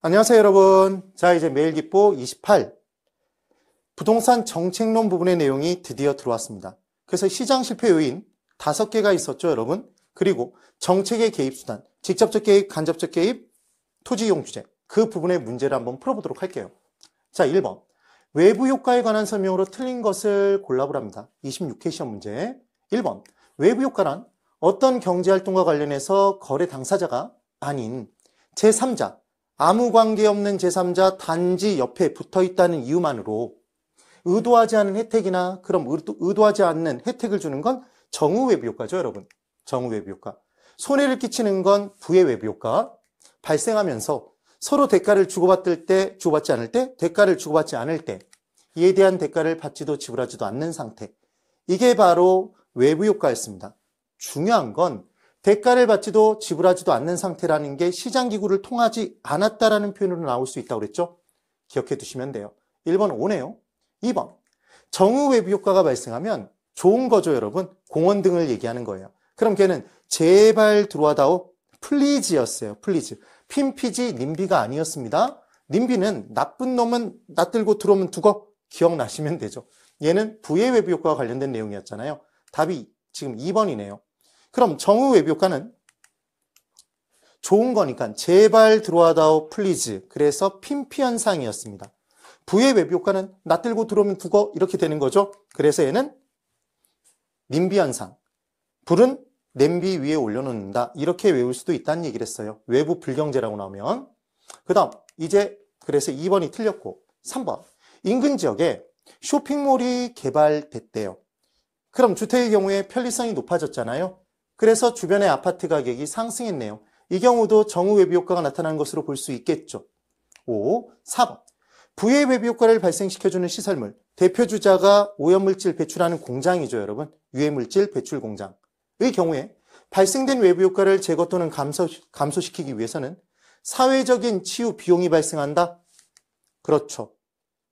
안녕하세요, 여러분. 자, 이제 매일기보 28. 부동산 정책론 부분의 내용이 드디어 들어왔습니다. 그래서 시장 실패 요인 5개가 있었죠, 여러분. 그리고 정책의 개입 수단, 직접적 개입, 간접적 개입, 토지 이용 규제. 그 부분의 문제를 한번 풀어보도록 할게요. 자, 1번. 외부 효과에 관한 설명으로 틀린 것을 골라보랍니다. 26회 시험 문제. 1번. 외부 효과란 어떤 경제활동과 관련해서 거래 당사자가 아닌 제3자, 아무 관계없는 제3자 단지 옆에 붙어있다는 이유만으로 의도하지 않은 혜택이나 그럼 의도하지 않는 혜택을 주는 건 정후 외부 효과죠, 여러분. 정후 외부 효과. 손해를 끼치는 건 부의 외부 효과. 발생하면서 서로 대가를 주고받지 않을 때, 대가를 주고받지 않을 때, 이에 대한 대가를 받지도 지불하지도 않는 상태. 이게 바로 외부 효과였습니다. 중요한 건 대가를 받지도 지불하지도 않는 상태라는 게 시장기구를 통하지 않았다라는 표현으로 나올 수 있다고 그랬죠? 기억해 두시면 돼요. 1번 O네요. 2번. 정후 외부 효과가 발생하면 좋은 거죠, 여러분. 공원 등을 얘기하는 거예요. 그럼 걔는 제발 들어와다오 플리즈였어요. 플리즈. 핀피지 님비가 아니었습니다. 님비는 나쁜 놈은 낯들고 들어오면 두고 기억나시면 되죠. 얘는 부의 외부 효과와 관련된 내용이었잖아요. 답이 지금 2번이네요. 그럼 정후 외부 효과는 좋은 거니까 제발 들어와다오 플리즈. 그래서 핀피 현상이었습니다. 부의 외부 효과는 낯들고 들어오면 두고 이렇게 되는 거죠. 그래서 얘는 님비 현상. 불은 냄비 위에 올려놓는다. 이렇게 외울 수도 있다는 얘기를 했어요. 외부 불경제라고 나오면. 그 다음 이제 그래서 2번이 틀렸고 3번. 인근 지역에 쇼핑몰이 개발됐대요. 그럼 주택의 경우에 편리성이 높아졌잖아요. 그래서 주변의 아파트 가격이 상승했네요. 이 경우도 정후 외부 효과가 나타나는 것으로 볼 수 있겠죠. 4번. 부의 외부 효과를 발생시켜주는 시설물. 대표 주자가 오염물질 배출하는 공장이죠, 여러분. 유해물질 배출 공장의 경우에 발생된 외부 효과를 제거 또는 감소시키기 위해서는 사회적인 치유 비용이 발생한다? 그렇죠.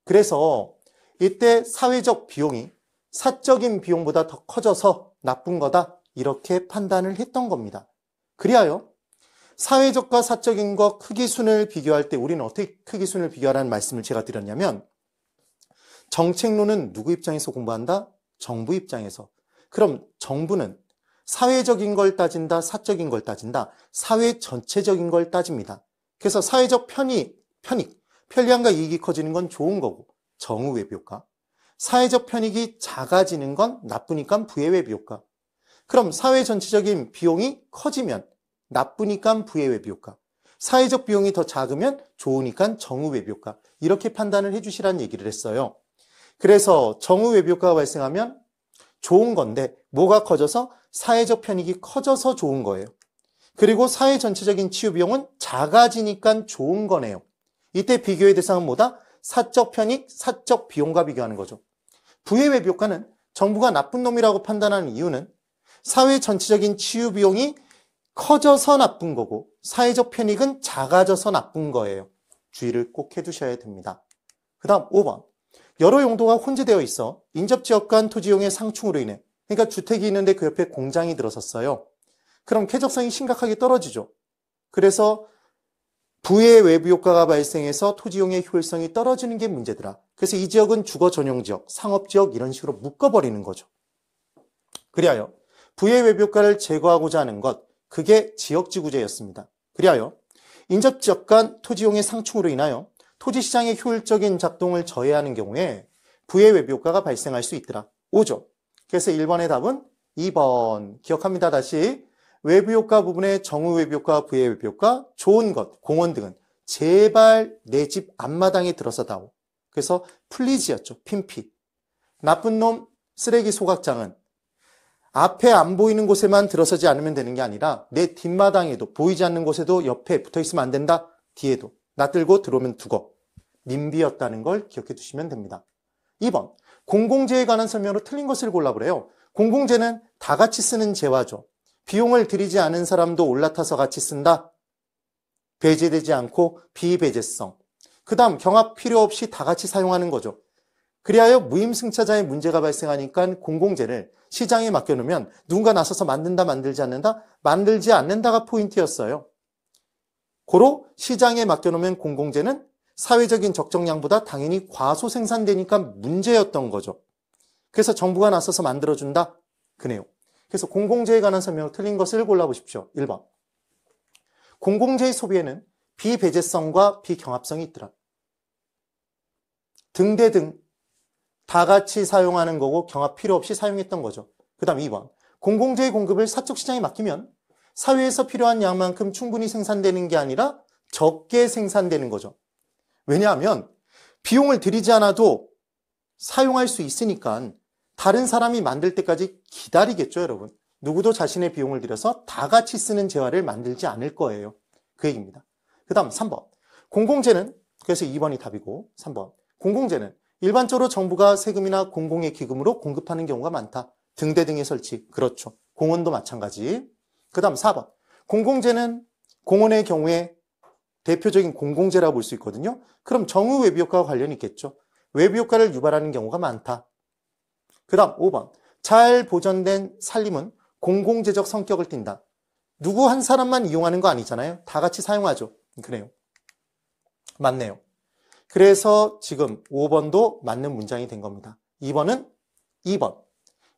그래서 이때 사회적 비용이 사적인 비용보다 더 커져서 나쁜 거다. 이렇게 판단을 했던 겁니다. 그리하여 사회적과 사적인 것 크기순을 비교할 때 우리는 어떻게 크기순을 비교하라는 말씀을 제가 드렸냐면 정책론은 누구 입장에서 공부한다? 정부 입장에서. 그럼 정부는 사회적인 걸 따진다? 사적인 걸 따진다? 사회 전체적인 걸 따집니다. 그래서 사회적 편리함과 이익이 커지는 건 좋은 거고 정후 외부 효과. 사회적 편익이 작아지는 건 나쁘니까 부의 외부 효과. 그럼 사회 전체적인 비용이 커지면 나쁘니까 부의 외부 효과. 사회적 비용이 더 작으면 좋으니까 정후 외부 효과. 이렇게 판단을 해주시라는 얘기를 했어요. 그래서 정후 외부 효과가 발생하면 좋은 건데 뭐가 커져서 사회적 편익이 커져서 좋은 거예요. 그리고 사회 전체적인 치유 비용은 작아지니까 좋은 거네요. 이때 비교의 대상은 뭐다? 사적 편익, 사적 비용과 비교하는 거죠. 부의 외부 효과는 정부가 나쁜 놈이라고 판단하는 이유는 사회 전체적인 치유 비용이 커져서 나쁜 거고 사회적 편익은 작아져서 나쁜 거예요. 주의를 꼭 해두셔야 됩니다. 그 다음 5번. 여러 용도가 혼재되어 있어 인접지역 간 토지용의 상충으로 인해 그러니까 주택이 있는데 그 옆에 공장이 들어섰어요. 그럼 쾌적성이 심각하게 떨어지죠. 그래서 부의 외부 효과가 발생해서 토지용의 효율성이 떨어지는 게 문제더라. 그래서 이 지역은 주거 전용지역, 상업지역 이런 식으로 묶어버리는 거죠. 그리하여 부의 외부 효과를 제거하고자 하는 것, 그게 지역지구제였습니다. 그리하여 인접지역 간 토지용의 상충으로 인하여 토지시장의 효율적인 작동을 저해하는 경우에 부의 외부 효과가 발생할 수 있더라. 5죠. 그래서 1번의 답은 2번. 기억합니다. 다시. 외부 효과 부분의 정후 외부 효과, 부의 외부 효과, 좋은 것, 공원 등은 제발 내 집 앞마당에 들어서다오. 그래서 플리즈였죠. 핀피. 나쁜 놈 쓰레기 소각장은 앞에 안 보이는 곳에만 들어서지 않으면 되는 게 아니라 내 뒷마당에도 보이지 않는 곳에도 옆에 붙어 있으면 안 된다. 뒤에도. 놔들고 들어오면 두고. 님비였다는 걸 기억해 두시면 됩니다. 2번. 공공재에 관한 설명으로 틀린 것을 골라보래요. 공공재는 다 같이 쓰는 재화죠. 비용을 들이지 않은 사람도 올라타서 같이 쓴다. 배제되지 않고 비배제성. 그 다음 경합 필요 없이 다 같이 사용하는 거죠. 그리하여 무임승차자의 문제가 발생하니까 공공재를 시장에 맡겨놓으면 누군가 나서서 만든다, 만들지 않는다? 만들지 않는다가 포인트였어요. 고로 시장에 맡겨놓으면 공공재는 사회적인 적정량보다 당연히 과소 생산되니까 문제였던 거죠. 그래서 정부가 나서서 만들어준다. 그 내용. 그래서 공공재에 관한 설명을 틀린 것을 골라보십시오. 1번. 공공재의 소비에는 비배제성과 비경합성이 있더라. 등대등 다 같이 사용하는 거고 경합 필요 없이 사용했던 거죠. 그 다음 2번. 공공재의 공급을 사적 시장에 맡기면 사회에서 필요한 양만큼 충분히 생산되는 게 아니라 적게 생산되는 거죠. 왜냐하면 비용을 들이지 않아도 사용할 수 있으니까 다른 사람이 만들 때까지 기다리겠죠, 여러분. 누구도 자신의 비용을 들여서 다 같이 쓰는 재화를 만들지 않을 거예요. 그 얘기입니다. 그 다음 3번. 공공재는, 그래서 2번이 답이고 3번. 공공재는 일반적으로 정부가 세금이나 공공의 기금으로 공급하는 경우가 많다. 등대 등의 설치. 그렇죠. 공원도 마찬가지. 그 다음 4번. 공공재는 공원의 경우에 대표적인 공공재라고 볼 수 있거든요. 그럼 정의 외부효과와 관련이 있겠죠. 외부효과를 유발하는 경우가 많다. 그 다음 5번. 잘 보존된 산림은 공공재적 성격을 띈다. 누구 한 사람만 이용하는 거 아니잖아요. 다 같이 사용하죠. 그래요. 맞네요. 그래서 지금 5번도 맞는 문장이 된 겁니다. 2번은 2번.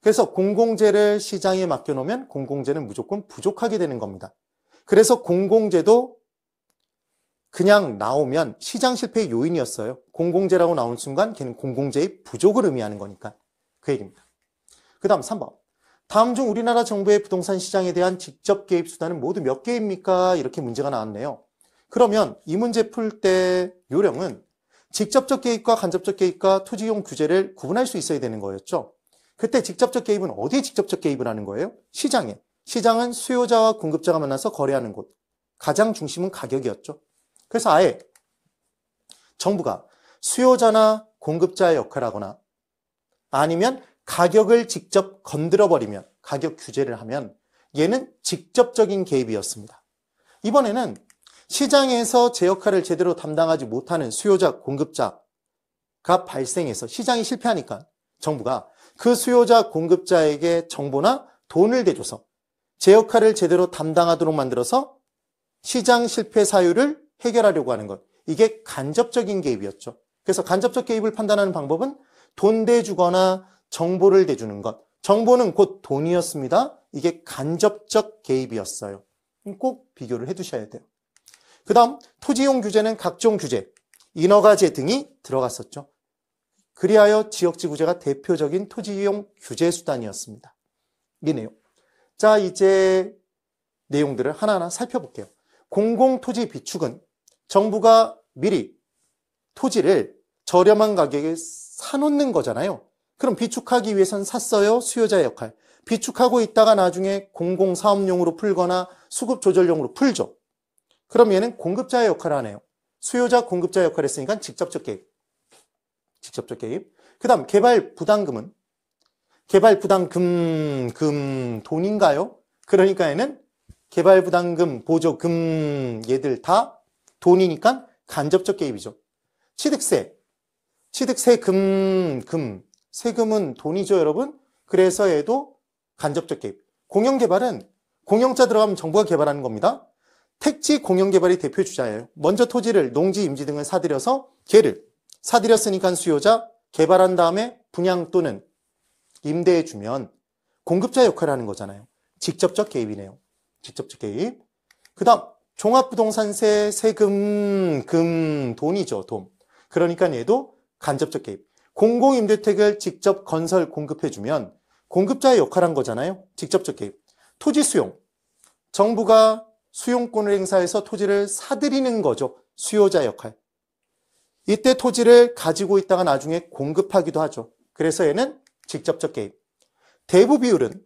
그래서 공공재를 시장에 맡겨놓으면 공공재는 무조건 부족하게 되는 겁니다. 그래서 공공재도 그냥 나오면 시장 실패의 요인이었어요. 공공재라고 나온 순간 걔는 공공재의 부족을 의미하는 거니까. 그 얘기입니다. 그 다음 3번. 다음 중 우리나라 정부의 부동산 시장에 대한 직접 개입 수단은 모두 몇 개입니까? 이렇게 문제가 나왔네요. 그러면 이 문제 풀 때 요령은 직접적 개입과 간접적 개입과 토지용 규제를 구분할 수 있어야 되는 거였죠. 그때 직접적 개입은 어디에 직접적 개입을 하는 거예요? 시장에. 시장은 수요자와 공급자가 만나서 거래하는 곳. 가장 중심은 가격이었죠. 그래서 아예 정부가 수요자나 공급자의 역할을 하거나 아니면 가격을 직접 건드려버리면, 가격 규제를 하면 얘는 직접적인 개입이었습니다. 이번에는 시장에서 제 역할을 제대로 담당하지 못하는 수요자, 공급자가 발생해서 시장이 실패하니까 정부가 그 수요자, 공급자에게 정보나 돈을 대줘서 제 역할을 제대로 담당하도록 만들어서 시장 실패 사유를 해결하려고 하는 것. 이게 간접적인 개입이었죠. 그래서 간접적 개입을 판단하는 방법은 돈 대주거나 정보를 대주는 것. 정보는 곧 돈이었습니다. 이게 간접적 개입이었어요. 꼭 비교를 해두셔야 돼요. 그 다음 토지용 규제는 각종 규제, 인허가제 등이 들어갔었죠. 그리하여 지역지구제가 대표적인 토지용 규제 수단이었습니다. 이 내용. 자, 이제 내용들을 하나하나 살펴볼게요. 공공토지 비축은 정부가 미리 토지를 저렴한 가격에 사놓는 거잖아요. 그럼 비축하기 위해선 샀어요? 수요자의 역할. 비축하고 있다가 나중에 공공사업용으로 풀거나 수급조절용으로 풀죠. 그럼 얘는 공급자의 역할을 하네요. 수요자, 공급자 역할을 했으니까 직접적 개입. 직접적 개입. 그 다음 개발부담금은 개발부담금 돈인가요? 그러니까 얘는 개발부담금, 보조금 얘들 다 돈이니까 간접적 개입이죠. 취득세금, 세금은 돈이죠, 여러분. 그래서 얘도 간접적 개입. 공영개발은 공영자 들어가면 정부가 개발하는 겁니다. 택지 공영개발이 대표 주자예요. 먼저 토지를 농지, 임지 등을 사들여서 걔를 사들였으니까 수요자, 개발한 다음에 분양 또는 임대해주면 공급자 역할을 하는 거잖아요. 직접적 개입이네요. 직접적 개입. 그 다음 종합부동산세, 세금, 돈이죠. 돈. 그러니까 얘도 간접적 개입. 공공임대택을 직접 건설 공급해주면 공급자의 역할을 한 거잖아요. 직접적 개입. 토지 수용. 정부가 수용권을 행사해서 토지를 사들이는 거죠. 수요자 역할. 이때 토지를 가지고 있다가 나중에 공급하기도 하죠. 그래서 얘는 직접적 개입. 대부 비율은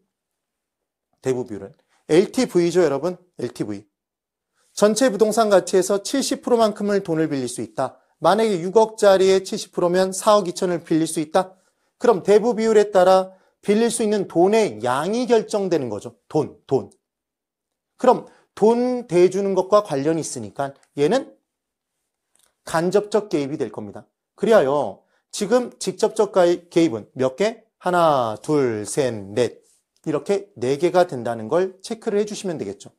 LTV죠, 여러분. LTV. 전체 부동산 가치에서 70%만큼을 돈을 빌릴 수 있다. 만약에 6억짜리에 70%면 4억 2천을 빌릴 수 있다. 그럼 대부 비율에 따라 빌릴 수 있는 돈의 양이 결정되는 거죠. 돈. 그럼 돈 대주는 것과 관련이 있으니까 얘는 간접적 개입이 될 겁니다. 그리하여 지금 직접적 개입은 몇 개? 하나, 둘, 셋, 넷. 이렇게 4개가 된다는 걸 체크를 해주시면 되겠죠.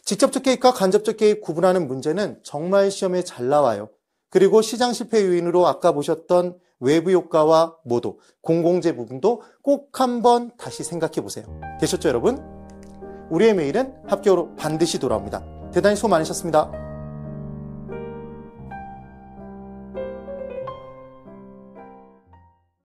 직접적 개입과 간접적 개입 구분하는 문제는 정말 시험에 잘 나와요. 그리고 시장 실패 요인으로 아까 보셨던 외부 효과와 모도, 공공재 부분도 꼭 한번 다시 생각해 보세요. 되셨죠, 여러분? 우리의 매일은 합격으로 반드시 돌아옵니다. 대단히 수고 많으셨습니다.